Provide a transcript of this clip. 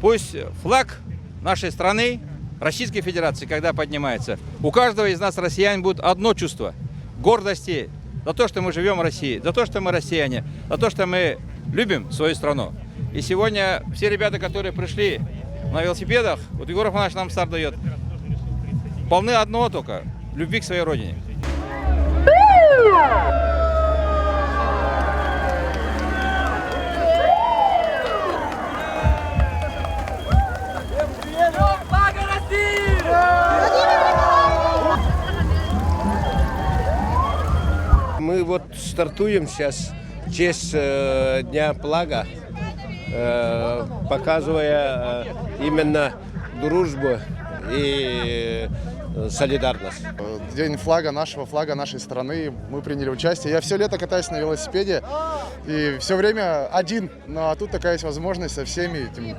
Пусть флаг нашей страны, Российской Федерации, когда поднимается, у каждого из нас, россиян, будет одно чувство гордости за то, что мы живем в России, за то, что мы россияне, за то, что мы любим свою страну. И сегодня все ребята, которые пришли на велосипедах, вот Егор Афанасьевич нам старт дает, полны одного только – любви к своей родине. Мы вот стартуем сейчас в честь Дня флага, показывая именно дружбу и солидарность. День флага, нашего флага, нашей страны. Мы приняли участие. Я все лето катаюсь на велосипеде и все время один. Ну а тут такая есть возможность со всеми этим